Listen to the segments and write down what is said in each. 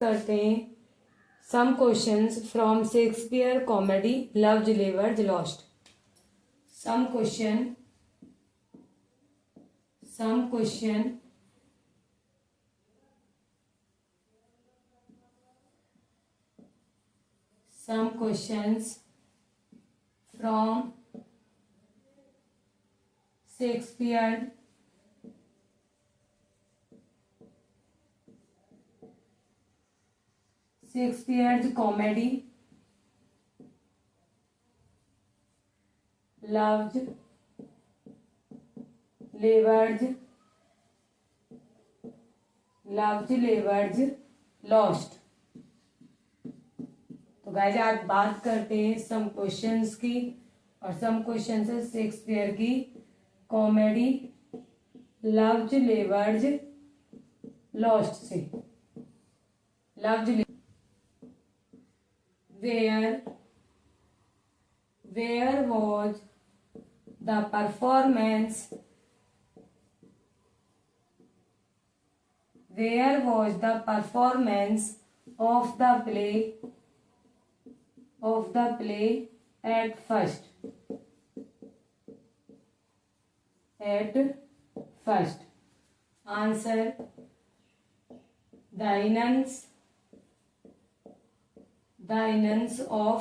करते हैं some questions from Shakespeare comedy love delivered lost. Some question some question some questions from Shakespeare Shakespeare's comedy Loved Laverge Lost। तो guys आज बात करते हैं some questions की, और सम क्वेश्चंस है शेक्सपियर की कॉमेडी लव्ड लेवर्ज लॉस्ट से। Loved where was the performance of the play at first? Answer: the Inns of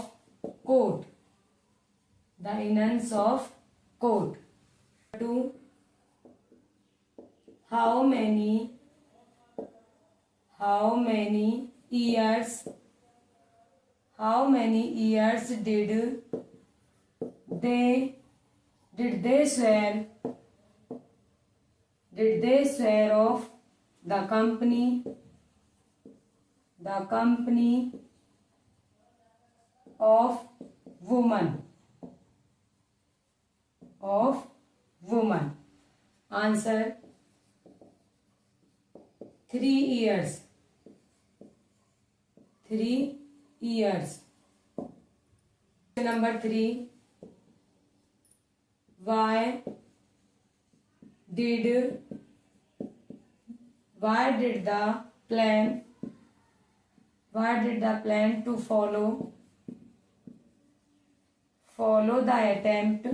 Court. Two, how many years did they swear of the company of woman? Answer: 3 years. Number 3, why did the plan to follow the attempt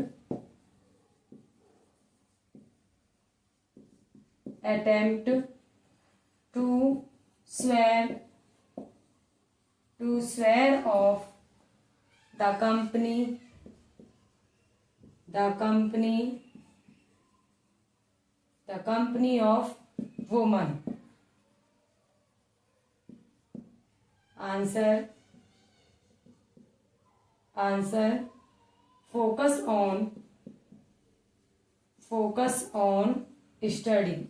to swear off the company of woman? Answer: focus on study.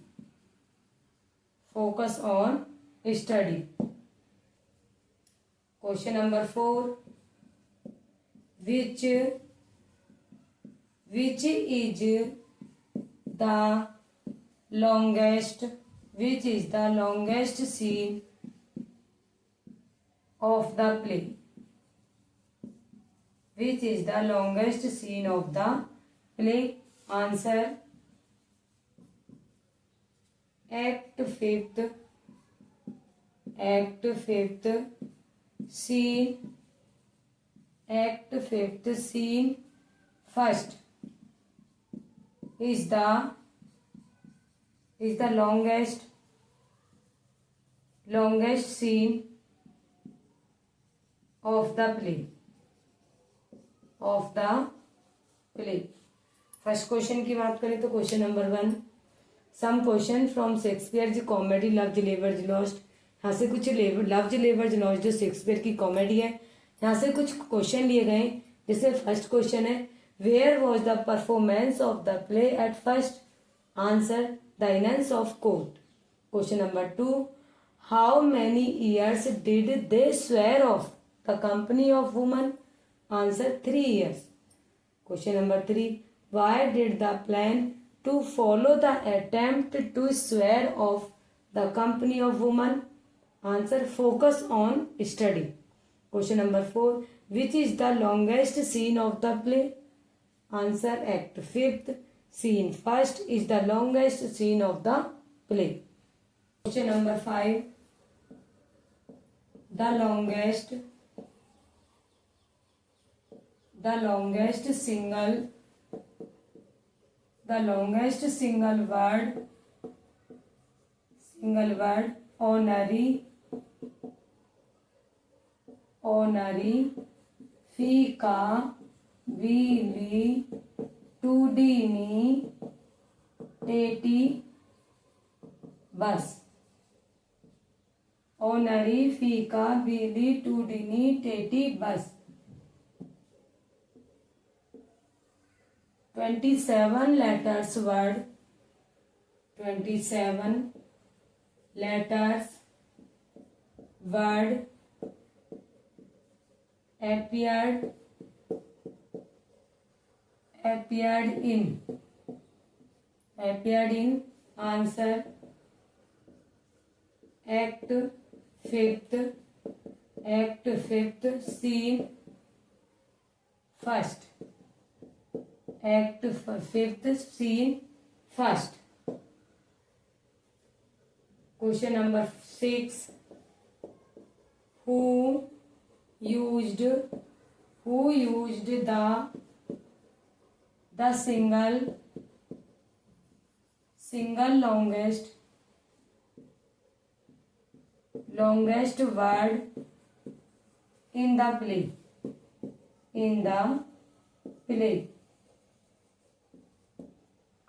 Question number 4, which is the longest scene of the play? Answer: Act 5th, scene first is the longest scene of the play. First question की बात करें तो question number 1, some question from Shakespeare comedy love's labour's lost. यहाँ से कुछ love's labour's lost जो Shakespeare की comedy है, यहाँ से कुछ क्वेश्चन लिए गए। जैसे फर्स्ट क्वेश्चन है, where was the performance of the play at first? Answer: the inns of court. Question number 2, how many years did they swear off the company of woman? Answer: 3 years. Question number 3, why did the plan to follow the attempt to swear off the company of woman? Answer: focus on study. Question number 4, which is the longest scene of the play? Answer: Act 5th, scene first is the longest scene of the play. Question number 5, The longest single word honorary fika vili tudini teti bus. Honorary fika vili tudini teti bus. 27 letters word appeared in answer act fifth scene first. Act fifth scene first. Question number 6. Who used the single longest word in the play?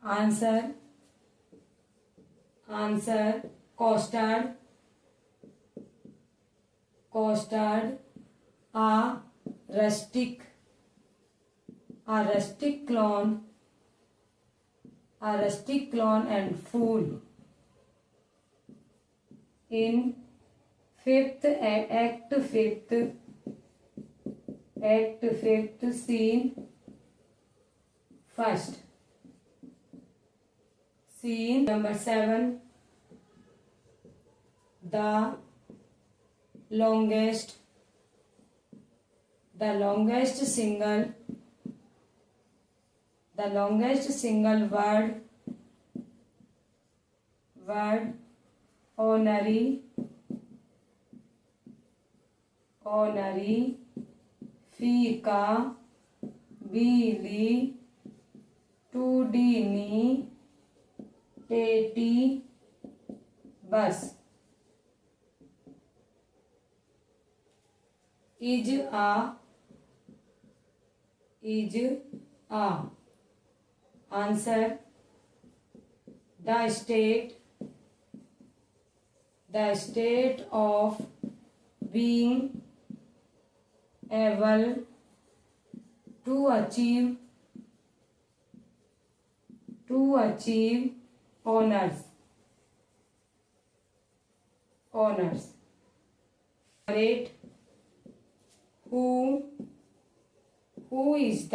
Answer costard, a rustic clown and fool. In fifth act fifth scene first. Scene number 7. The longest single word honorary fika vili tudini teti bus. Is a answer the state of being able to achieve honors. 8. Who is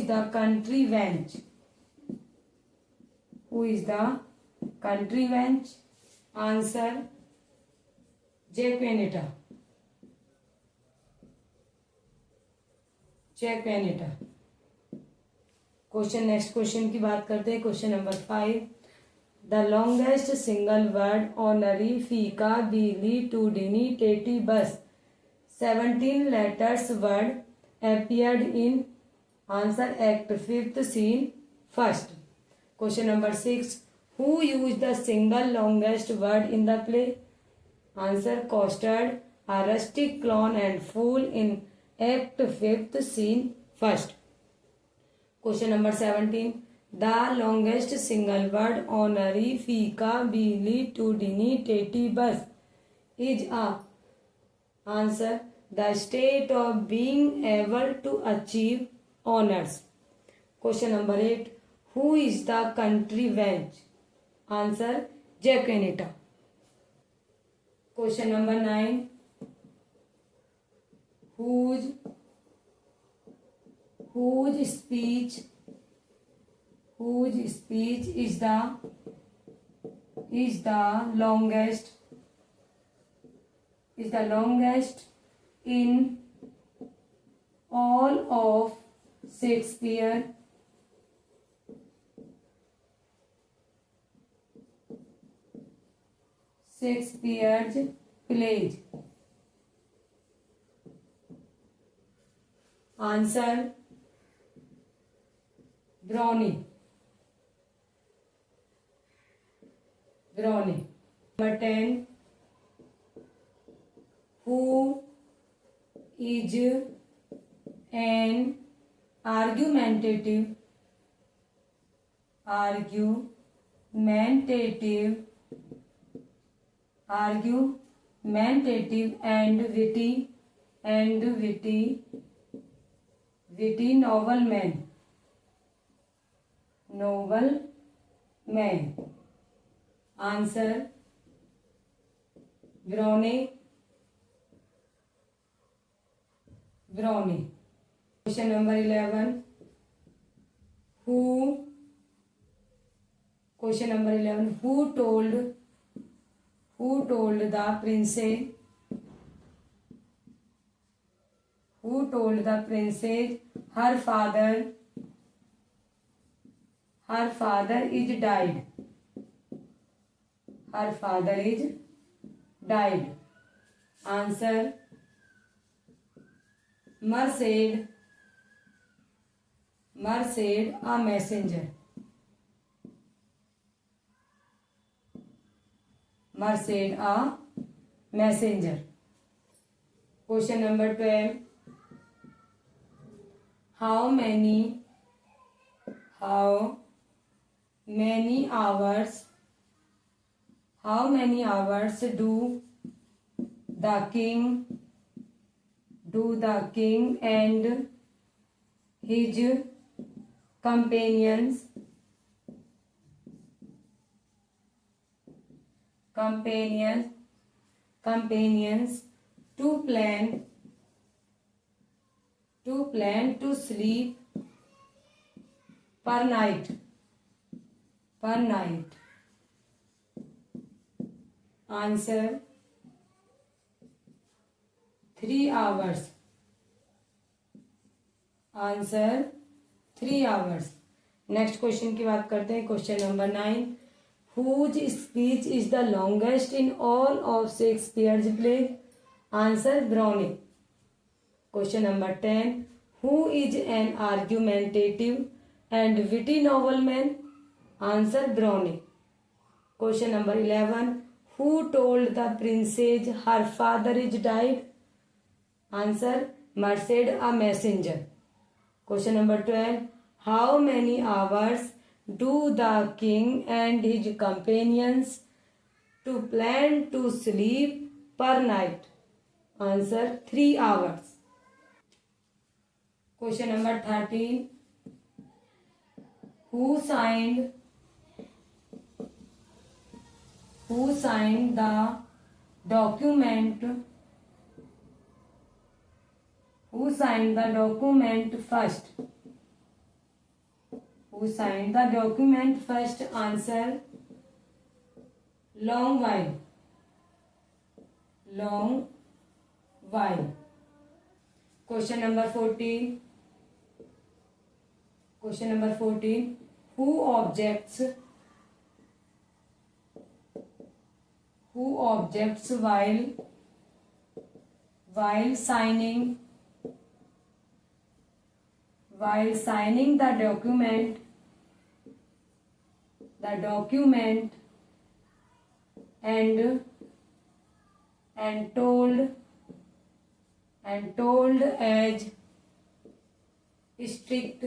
the country wench? Answer Jacquenita. Next question की बात करते हैं. Question number 5. The longest single word honorary फीका बीली टूडिनी टेटी बस 17 letters word appeared in answer act fifth scene first. Question number 6. Who used the single longest word in the play? Answer costard, a rustic clown and fool in act fifth scene first. Question number 17. The longest single word honorary fika bili tudini teti bus is a answer the state of being able to achieve honors. Question number 8. Who is the country wench? Answer Jacquenita. Question number 9. Whose speech is the longest in all of Shakespeare Shakespeare's plays? Answer Browning. Browning. Number 10. Who is an argumentative and witty nobleman? Answer Browning. Question number 11. Who told the princess her father is died? Answer Merced, a messenger. Question number 12. How many hours do the king and his companions to plan to sleep per night? Answer 3 hours. Next question की बात करते हैं. Question number 9. Whose speech is the longest in all of Shakespeare's plays? Answer Browning. Question number 10. Who is an argumentative and witty nobleman? Answer Browning. Question number 11. Who told the princess her father is died? Answer Merced, a messenger. Question number 12. How many hours do the king and his companions to plan to sleep per night? Answer 3 hours. Question number 13. Who signed the document first? Answer long while. Question number 14. Who objects while signing the document and told as strict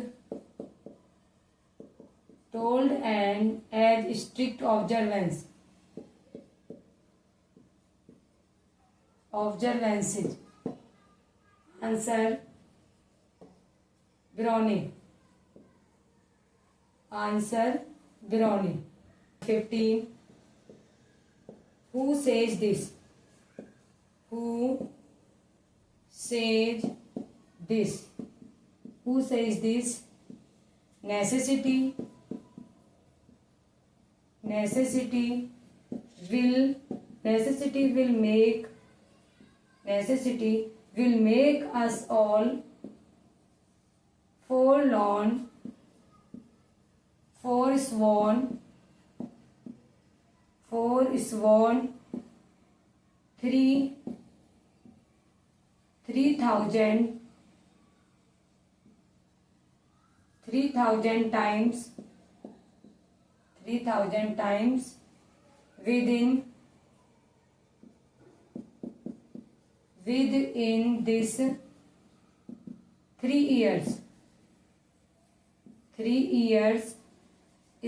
observances? Answer Browning. 15. Who says this? Necessity will make us all forsworn 3,000 times, 3,000 times within this 3 years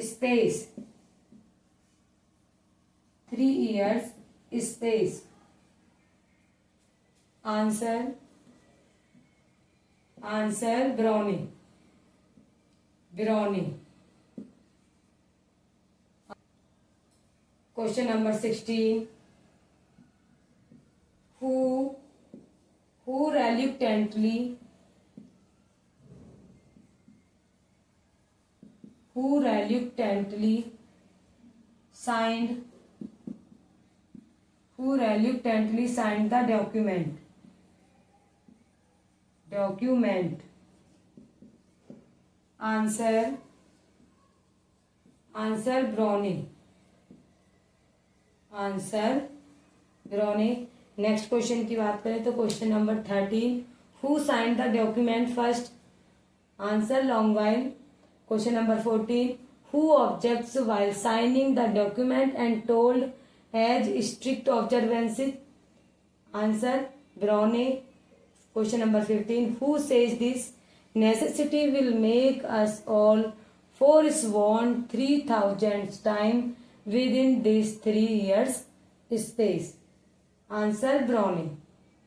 space, 3 years space. Answer Brownie. Question number 16. Who reluctantly signed the document? Answer Brownie. Next question की बात करें तो question number 13. Who signed the document first? Answer Longaville. Question number 14. Who objects while signing the document and told as strict observances? Answer Berowne. Question number 15. Who says this necessity will make us all forsworn 3,000 times within this 3 years space? Answer Brownie.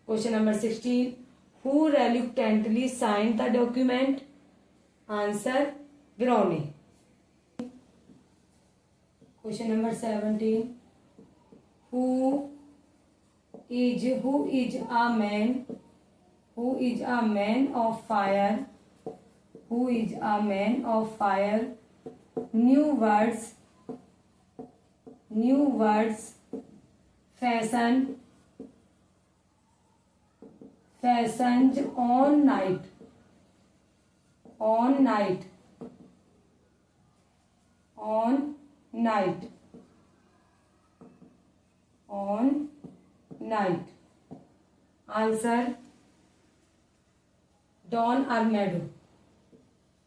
Question number 16. Who reluctantly signed the document? Answer Brownie. Question number 17. Who is a man of fire? Who is a man of fire? New words fashioned on night Answer Don Armado.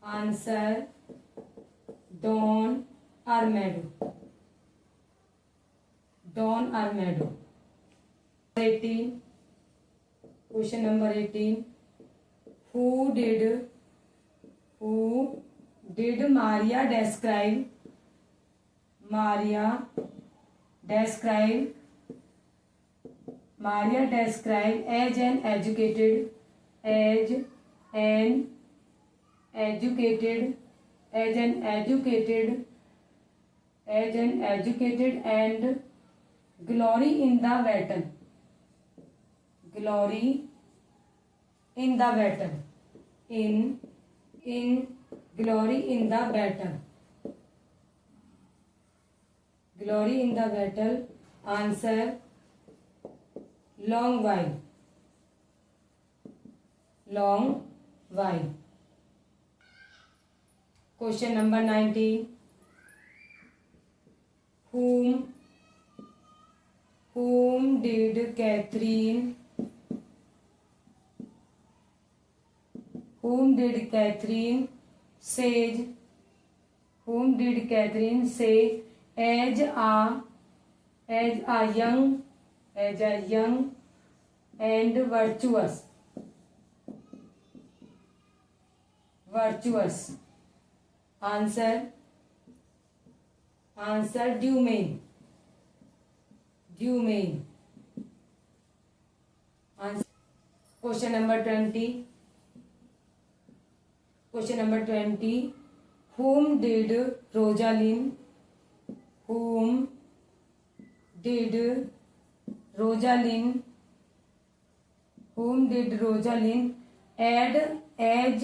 Answer Don Armado. 18. Question number 18. Who did Maria describe as an educated and glory in the battle? Glory in the battle. Glory in the battle. Answer long while. Question number 19. Whom did Catherine say as a young and virtuous? Answer Dumaine. Answer. Question number 20. Whom did Rosalind add as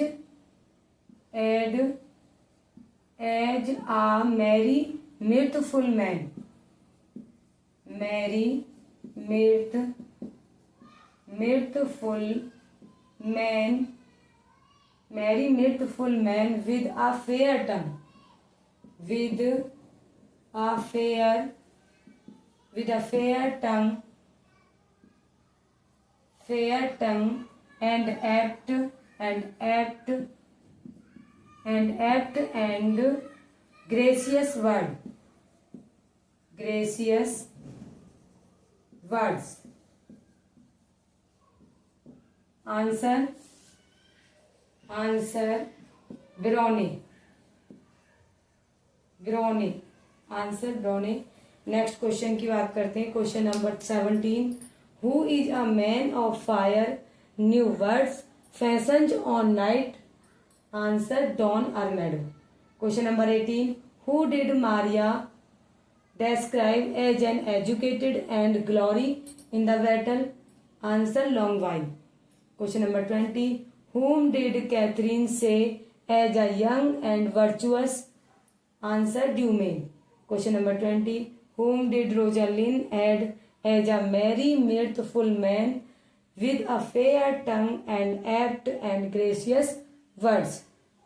a merry mirthful man? Mirthful man with a fair tongue. With a fair tongue fair tongue and apt and gracious words. Answer Brownie. Answer Berowne. Next question की बात करते हैं. Question number 17. Who is a man of fire, new words fashioned on knight. Answer Don Armado. Question number 18. Who did Maria describe as an educated and glory in the battle. Answer Longville. Question number 20. Whom did Catherine say as a young and virtuous. Answer Dumaine. Question number 20. Whom did Rosaline add as a merry mirthful man with a fair tongue and apt and gracious words.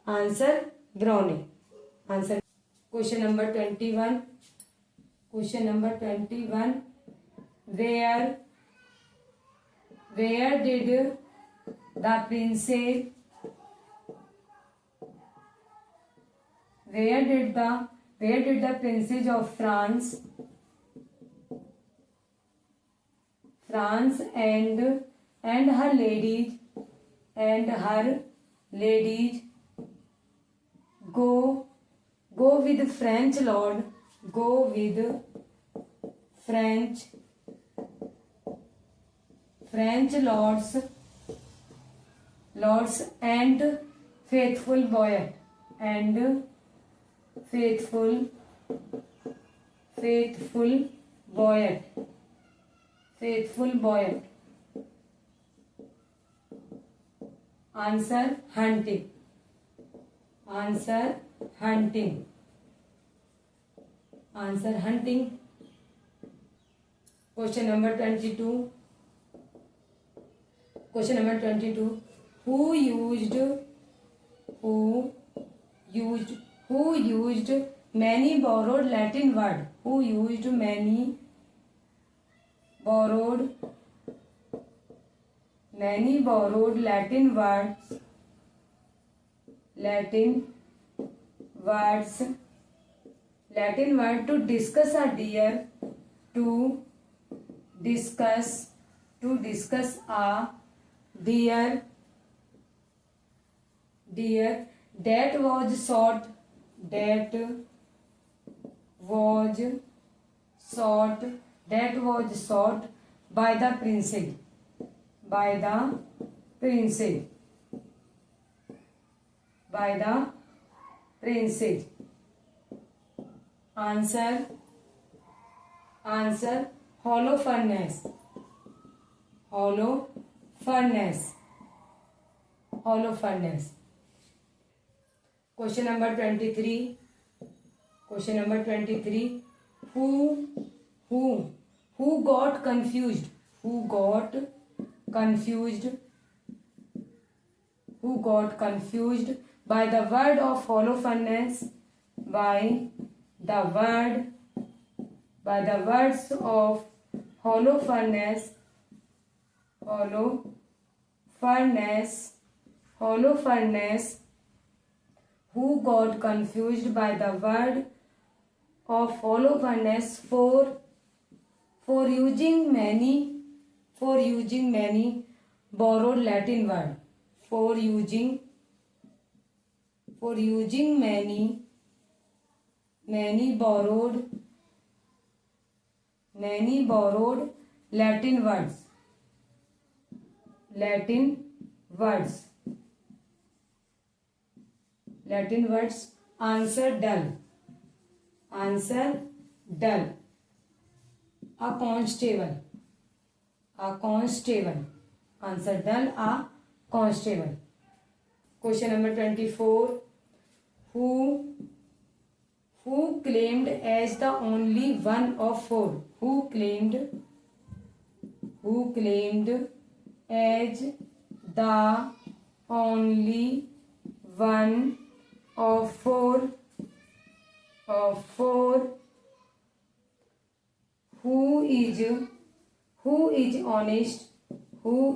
Answer Browne. Answer. Question number 21. Question number 21. Where did the princess of France and her ladies go with French lords and faithful boy. Answer hunting. Question number 22. Who used many borrowed Latin words? Who used many borrowed Latin words to discuss a deer that was sought by the princess. Answer Holofernes. Question number 23. Who got confused by the word of Holofernes, by the words of Holofernes, who got confused by the word of Holofernes for using many borrowed Latin words. For using many borrowed Latin words. Answer dull. A constable. Answer dull. A constable. Question number 24. Who claimed as the only one of four? Who claimed as the only one of four? Who is honest? who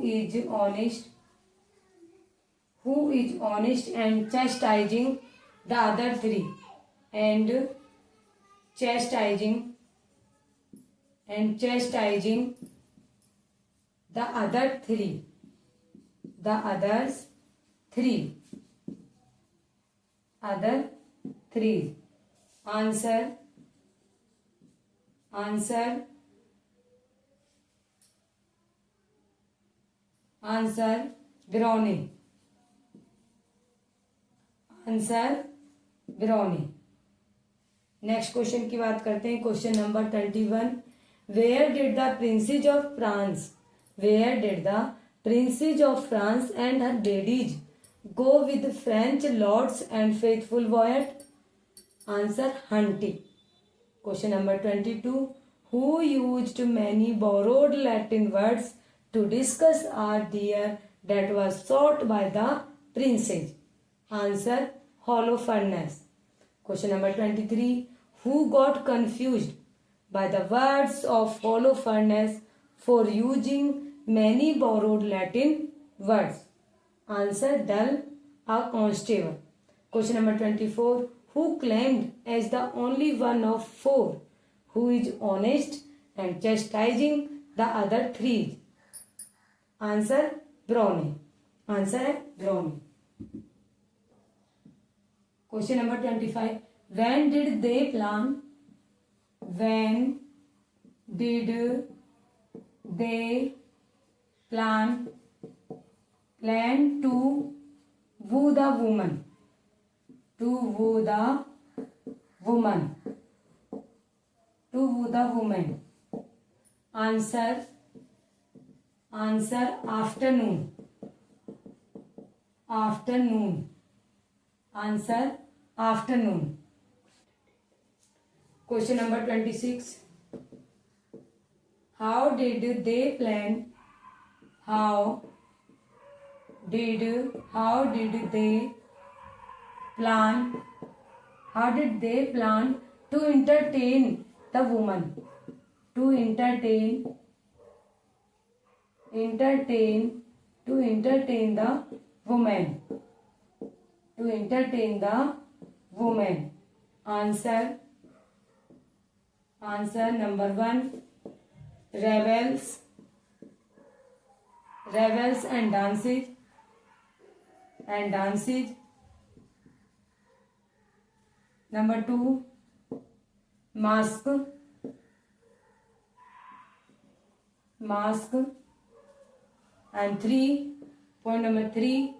is honest and chastising the other three, and chastising the other three, the other three. Answer Brownie. Next question की बात करते हैं. Question number 21. Where did the princess of France and her ladies go with French lords and faithful Boyet? Answer hunting. Question number 22. Who used many borrowed Latin words to discuss a deer that was shot by the princess? Answer Holofernes. Question number 23. Who got confused by the words of Holofernes for using many borrowed Latin words? Answer Dull, a constable. Question number 24. Who claimed as the only one of four who is honest and chastising the other three? Answer Berowne. Answer है Berowne. Question number 25. When did they plan to woo the woman? Answer afternoon. Answer afternoon. Question number 26. How did they plan to entertain the woman? To entertain the woman. Answer number 1. Revels and dances. Number 2. Mask. And 3. Point number 3.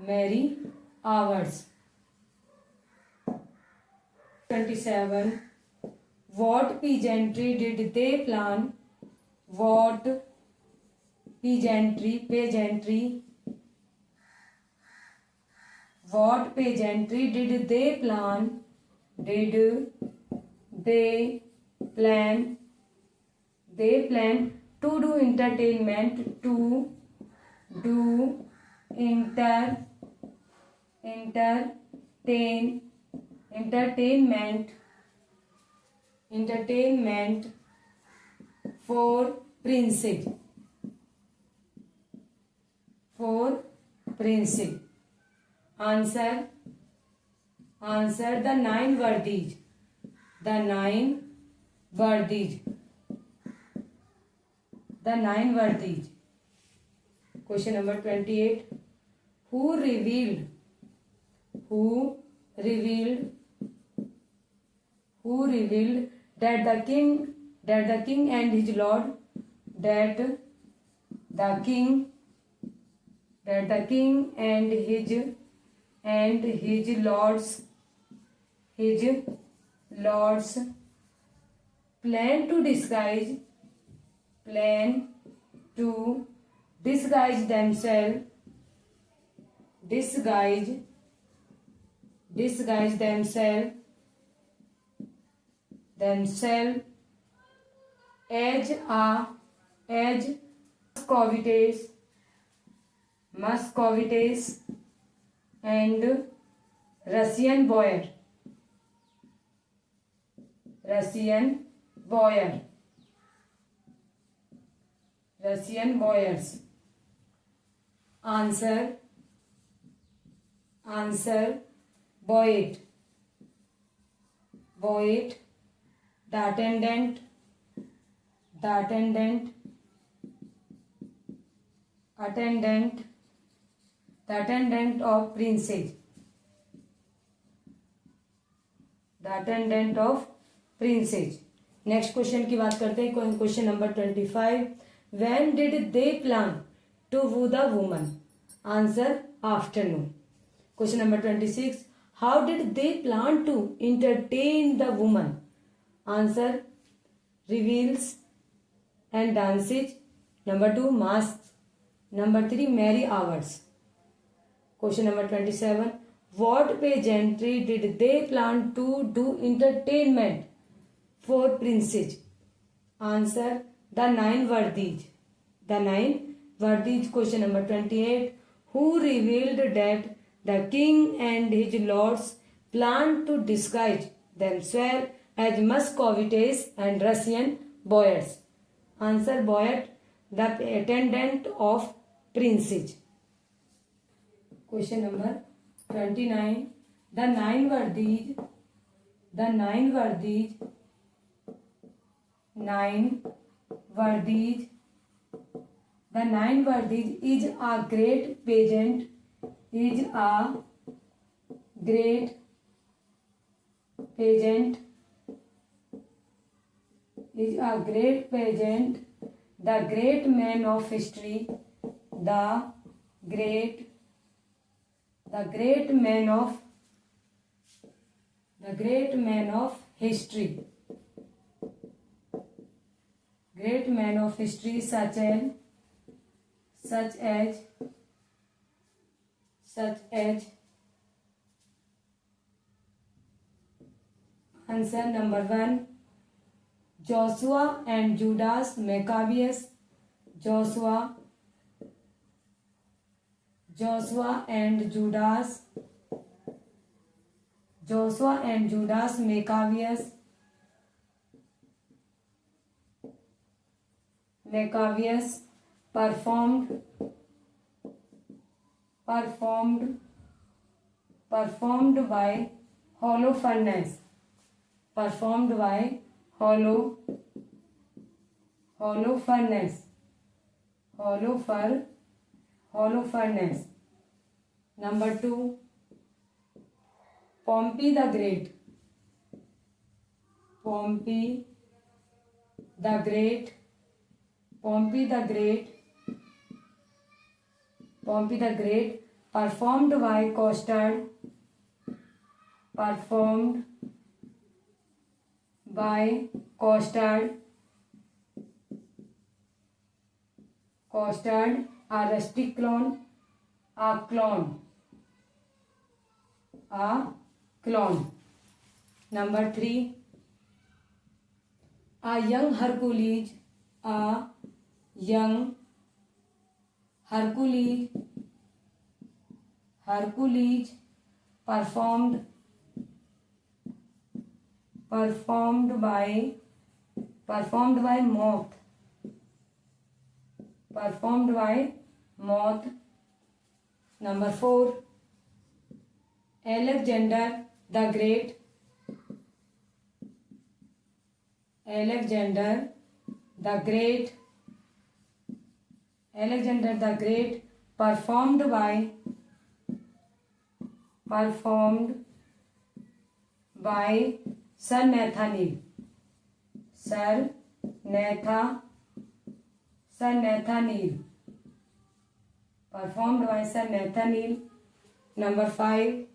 Merry hours. 27. What pageantry did they plan? What pageantry did they plan? They plan to do entertainment for princess. Answer the 9 worthies. Question number 28. Who revealed that the king and his lord and his lords plan to disguise themselves as Muscovites and Russian boyar. boyar, Russian boyars. Answer boyet, the attendant of princes, next question की बात करते हैं. Question number 25. When did they plan to woo the woman? Answer afternoon. Question number 26. How did they plan to entertain the woman? Answer revels and dances. Number 2 mask. Number 3 merry hours. Question number 27. What pageantry did they plan to do entertainment for princes? Answer the nine Vardis. Question number 28. Who revealed that the king and his lords planned to disguise themselves as Muscovites and Russian boyars? Answer boyar, the attendant of princes. Question number 29. The nine Vardis is a great pageant the great man of history, such as answer number 1 Joshua and Judas Maccabeus. Joshua and Judas Maccabeus performed by Holofernes. Holofernes. Number 2 Pompey the Great performed by Costard, a rustic clone. Number 3 a young Hercules performed by Moth. Number 4 Alexander the Great performed by Sir Nathaniel. Performed by Sir Nathaniel. Number 5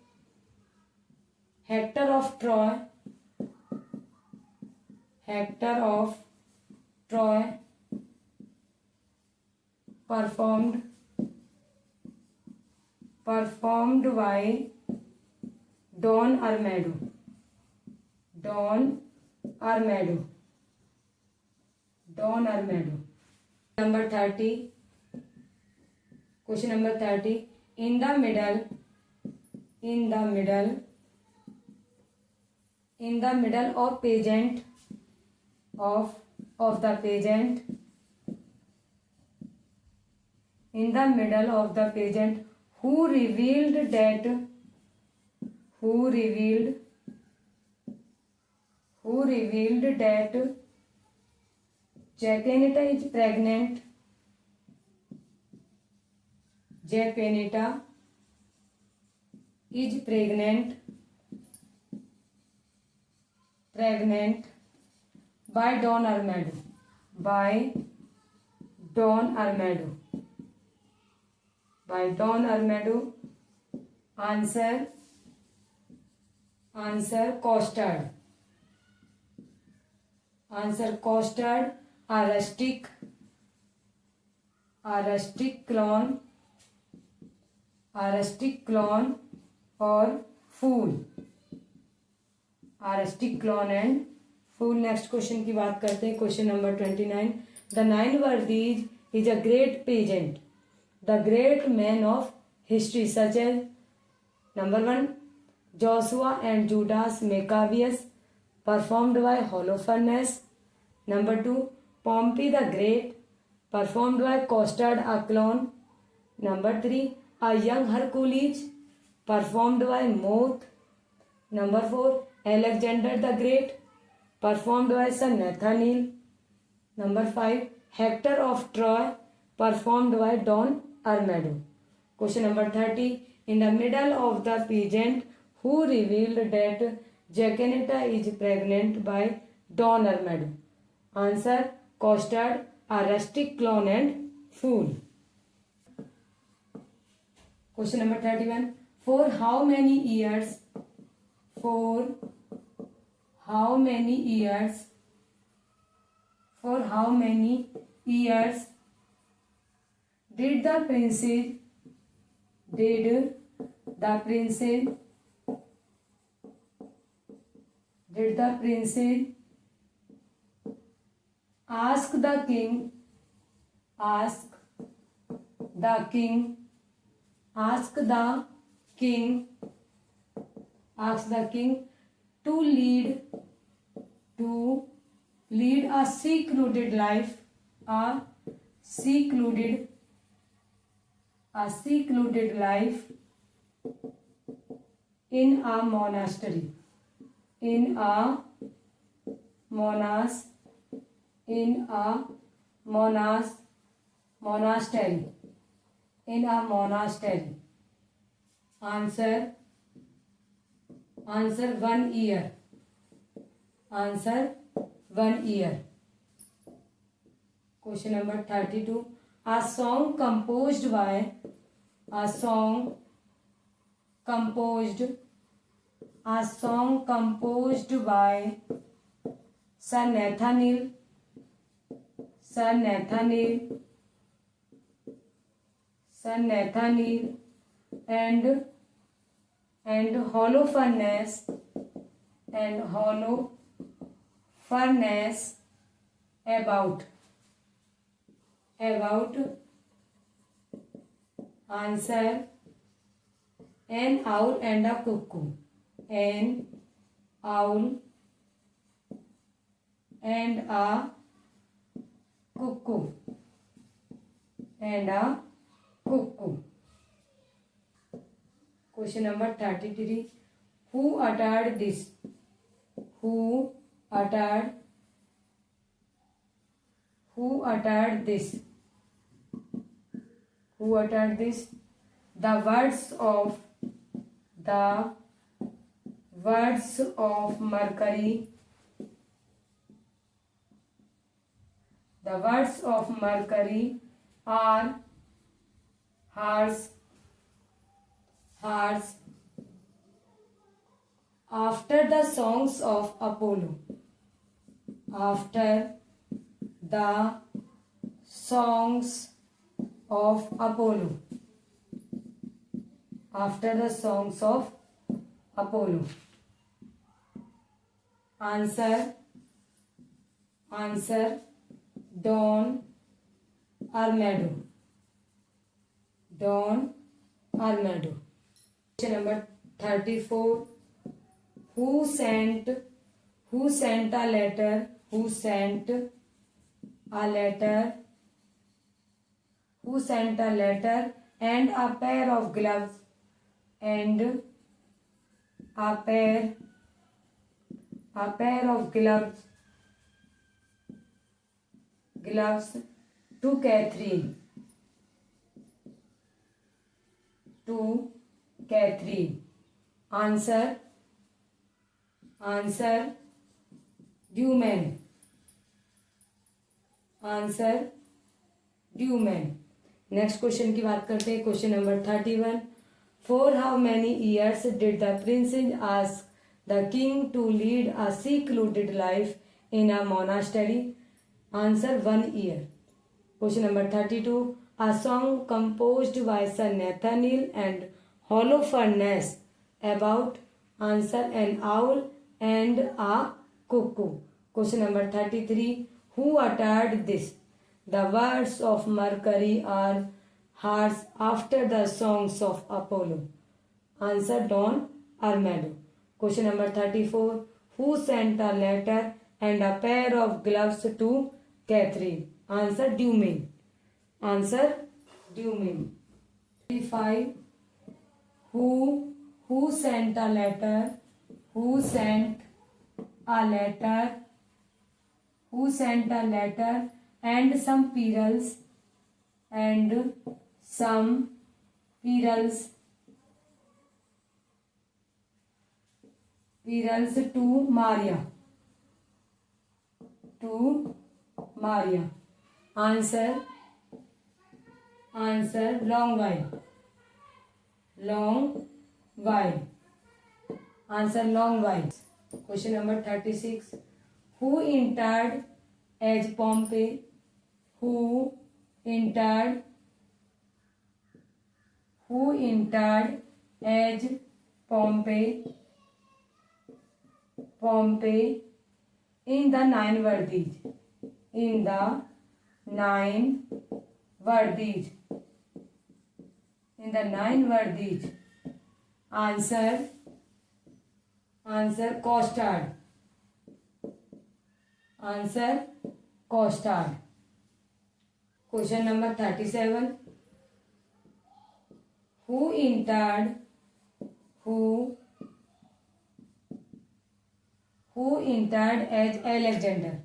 Hector of Troy performed by Don Armado. Number 30 Question number 30 in the middle of pageant of the pageant. In the middle of the pageant, who revealed that Japanita is pregnant. Japanita is pregnant by Don Armado. By Don Armado. Answer custard. Answer custard, a rustic clone or fool. A rustic clone and fool. Next question की बात करते हैं. Question number 29. The 9 वर्दीज is a great pageant. The great men of history such as number 1 Joshua and Judas Maccabeus performed by Holofernes. Number 2 Pompey the Great performed by Costard a clown. Number 3 a young Hercules performed by Moth. Number 4 Alexander the Great performed by Sir Nathaniel. Number 5 Hector of Troy performed by Don Armado. Question number 30. In the middle of the pageant, who revealed that Jacinta is pregnant by Don Armado? Answer Costard, a rustic clown and fool. Question number 31. For how many years did the princess ask the king to lead a secluded life in a monastery. Answer 1 year. Answer 1 year. Question number 32. A song composed by Sir Nathaniel and Holofernes about answer an owl and a cuckoo. An owl and a cuckoo. Question number 33. Who uttered this? The words of Mercury. The words of Mercury are hers. After the songs of Apollo. After the songs of Apollo. Answer Don Armado. Question number 34. Who sent a letter who sent a letter and a pair of gloves and a pair of gloves to Catherine. Answer Duman. Next question की बात करते हैं. Question number 31. For how many years did the princess ask the king to lead a secluded life in a monastery? Answer 1 year. Question number 32. A song composed by Sir Nathaniel and Holofernes about answer an owl and a cuckoo. Question number 33. Who uttered this? The words of Mercury are harsh after the songs of Apollo. Answer Don Armado. Question number 34. Who sent a letter and a pair of gloves to Catherine? Answer Dumain. 35. Who sent a letter and some pearls to Maria. Answer long while. Answer long while. Question number 36. Who interred as Pompey? Who interred as Pompey in the Nine Verdis? Answer Costard. Question number 37. Who interred as Alexander?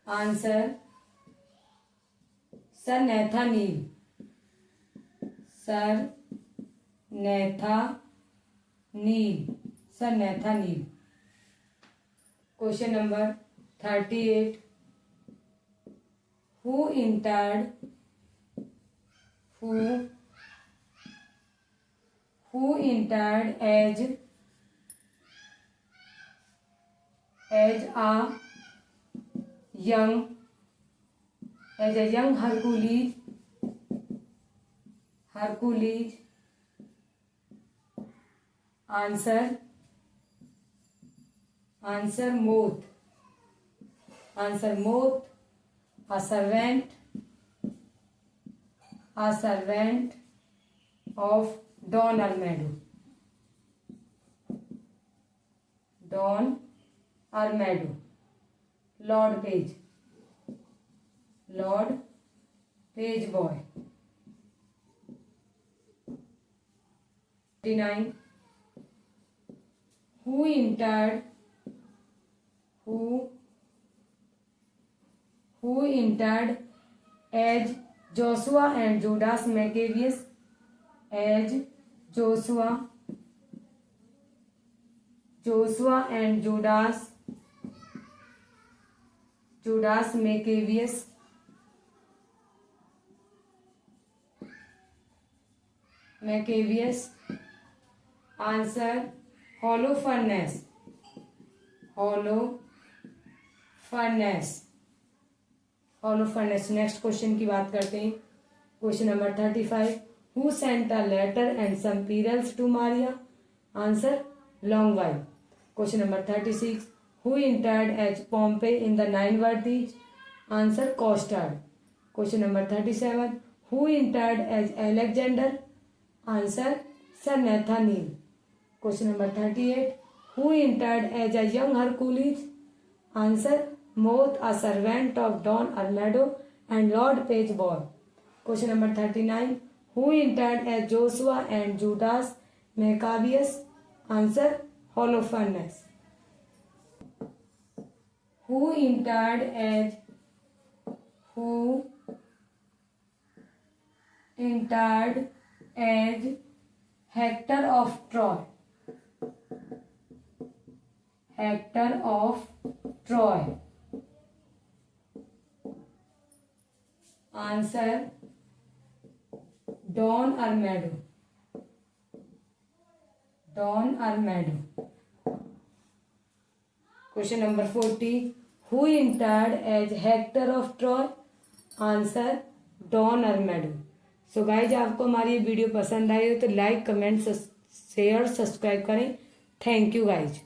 Answer Sir Nathaniel. Question number 38. Who interred as a young Hercules? Answer Moth. A servant of Don Armado. Lord Page boy. 39. Who interred as Joshua and Judas Maccabeus? Joshua and Judas Maccabeus. Answer Holofernes. Next question की बात करते हैं. Question number 35. Who sent a letter and some pearls to Maria? Answer long while. Question number 36. Who interred as Pompey in the Nine Verdis? Answer Costard. Question number 37. Who interred as Alexander? Answer Sir Nathaniel. Question number 38. Who entered as a young Hercules? Answer. Moth, a servant of Don Armado and Lord Pageboy. Question number 39. Who entered as Joshua and Judas Maccabeus? Answer. Holofernes. Who entered as Hector of Troy? Hector of Troy. Answer. Don Armado. Don Armado. Question number 40. Who entered as Hector of Troy? Answer Don Armado. So guys आपको हमारी ये video पसंद आई हो तो like comment share subscribe करें। Thank you guys.